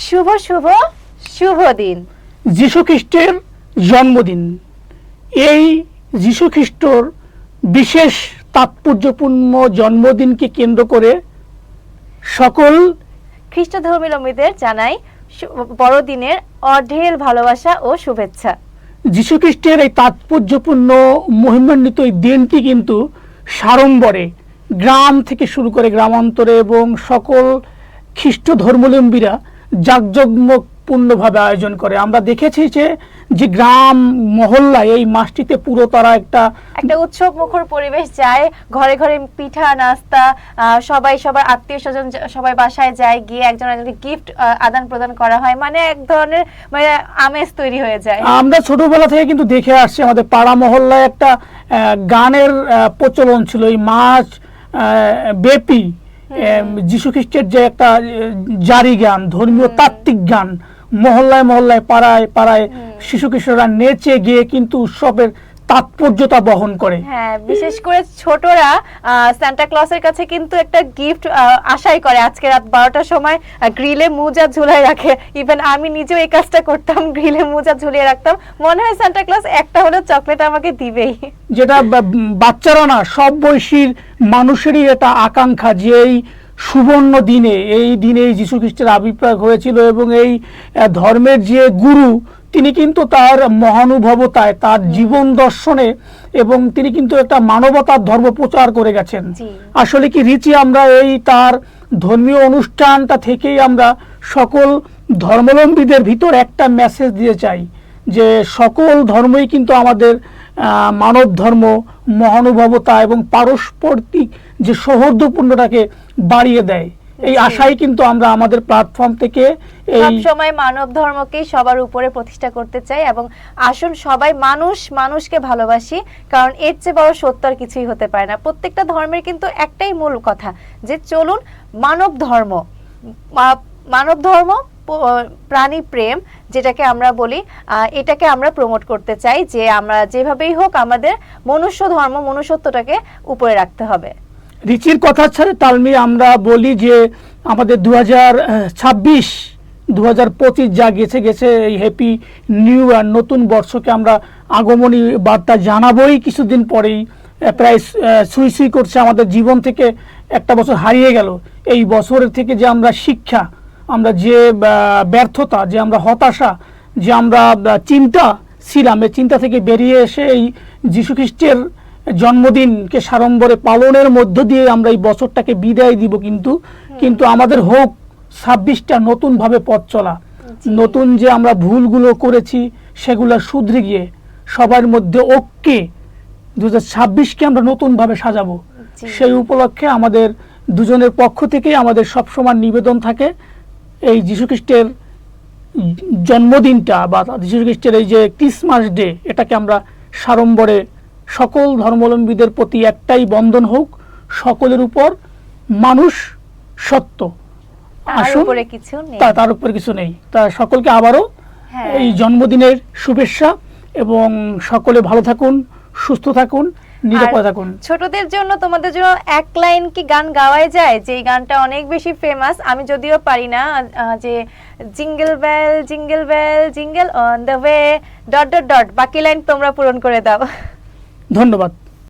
শুভ শুভ শুভ দিন। যীশু খ্রিস্টের জন্মদিন। এই যীশু খ্রিস্টর বিশেষ তাৎপর্যপূর্ণ জন্মদিনকে কেন্দ্র করে সকল খ্রিস্ট ধর্মীয়দের জানাই বড়দিনের অঢেল ভালোবাসা ও শুভেচ্ছা। যীশু খ্রিস্টের এই তাৎপর্যপূর্ণ মহিমান্বিত এই দিনটি কিন্তু সাড়ম্বরে গ্রাম থেকে শুরু করে গ্রামান্তরে এবং সকল খ্রিস্ট ধর্মাবলম্বীরা জাঁকজমকপূর্ণভাবে আয়োজন করে। আমরা দেখেছি যে গ্রাম মহল্লায় এই মাসটিতে পুরো তারা একটা উৎসব মুখর পরিবেশ যায়, ঘরে ঘরে পিঠা নাস্তা, সবাই সবার আত্মীয় স্বজন সবাই বাসায় যায়, গিয়ে একজন একজনকে গিফট আদান প্রদান করা হয়, মানে এক ধরনের মানে আমেজ তৈরি হয়ে যায়। আমরা ছোটবেলা থেকে কিন্তু দেখে আসছি আমাদের পাড়া মহল্লায় একটা গানের প্রচলন ছিল, এই মাস ব্যাপী যীশু খ্রিস্টের যে একটা জারি গান, ধর্মীয় তাত্ত্বিক গান, মহল্লায় মহল্লায় পাড়ায় পাড়ায় শিশু কিশোররা নেচে গিয়ে কিন্তু উৎসবের তাৎপর্যতা বহন করে। হ্যাঁ, বিশেষ করে ছোটরা সান্টা ক্লসের কাছে কিন্তু একটা গিফট আশাই করে। আজকে রাত 12টার সময় গ্রিলে মোজা ঝুলিয়ে রাখে। ইভেন আমি নিজেও এই কাজটা করতাম, গ্রিলে মোজা ঝুলিয়ে রাখতাম। মনে হয় সান্টা ক্লস একটা হলো চকলেট আমাকে দিবেই, যেটা বাচ্চারা না সব বয়সীর মানুষেরই এটা আকাঙ্ক্ষা যে এই সুবর্ণ দিনে, এই দিনে যীশু খ্রিস্টের আবির্ভাব হয়েছিল এবং এই ধর্মের যে গুরু তিনি কিন্তু তার মহানুভবতায়, তার জীবন দর্শনে এবং তিনি কিন্তু একটা মানবতার ধর্ম প্রচার করে গেছেন। আসলে কি রিচি, আমরা এই তার ধর্মীয় অনুষ্ঠানটা থেকেই আমরা সকল ধর্মাবলম্বীদের ভিতর একটা মেসেজ দিয়ে চাই যে সকল ধর্মই কিন্তু আমাদের মানব ধর্ম, মহানুভবতা এবং পারস্পরিক যে সৌহার্দ্যপূর্ণটাকে বাড়িয়ে দেয়। এই আশাই কিন্তু আমরা আমাদের প্ল্যাটফর্ম থেকে সব সময় মানব ধর্মকেই সবার উপরে প্রতিষ্ঠা করতে চাই এবং আসুন সবাই মানুষকে ভালোবাসি, কারণ এর চেয়ে বড় সত্য আর কিছুই হতে পারে না। প্রত্যেকটা ধর্মের কিন্তু একটাই মূল কথা যে চলুন মানব ধর্ম প্রাণী প্রেম যেটাকে আমরা বলি, এটাকে আমরা প্রমোট করতে চাই যে আমরা যেভাবেই হোক আমাদের মনুষ্যত্বটাকে উপরে রাখতে হবে। রিচির কথা ছাড়া তালমি আমরা বলি যে আমাদের 2026 যা গেছে এই হ্যাপি নিউ ইয়ার, নতুন বর্ষকে আমরা আগমনী বার্তা জানাবোই। কিছুদিন পরেই প্রায় সুই করছে, আমাদের জীবন থেকে একটা বছর হারিয়ে গেল। এই বছরের থেকে যে আমরা শিক্ষা, আমরা যে ব্যর্থতা, যে আমরা হতাশা, যে আমরা চিন্তা ছিলাম, এই চিন্তা থেকে বেরিয়ে এসে এই যীশু খ্রিস্টের জন্মদিনকে সাড়ম্বরে পালনের মধ্য দিয়ে আমরা এই বছরটাকে বিদায় দিব। কিন্তু আমাদের হোক 26টা নতুন ভাবে পথ চলা, নতুন যে আমরা ভুলগুলো করেছি সেগুলো শুধরে গিয়ে সবার মধ্যে ঐক্যে 2026কে আমরা নতুন ভাবে সাজাবো। সেই উপলক্ষে আমাদের দুজনের পক্ষ থেকে আমাদের সবসময় নিবেদন থাকে এই যীশু খ্রিস্টের জন্মদিনটা বা যীশু খ্রিস্টের এই যে ক্রিসমাস ডে, এটাকে আমরা সাড়ম্বরে সকল ধর্মাবলম্বীদের প্রতি একটাই বন্ধন হোক, সকলের উপর মানুষ সত্য, তার উপরে কিছু নেই। তা সকলকে আবারও এই জন্মদিনের শুভেচ্ছা এবং সকলে ভালো থাকুন, সুস্থ থাকুন, নিরাপদে থাকুন। ছোটদের জন্য তোমাদের জন্য এক লাইন কি গান গাওয়াই যায়, যে গানটা অনেক বেশি ফেমাস, আমি যদিও পারি না, যে jingle bell jingle on the way dot dot dot, বাকি লাইন তোমরা পূরণ করে দাও। ধন্যবাদ।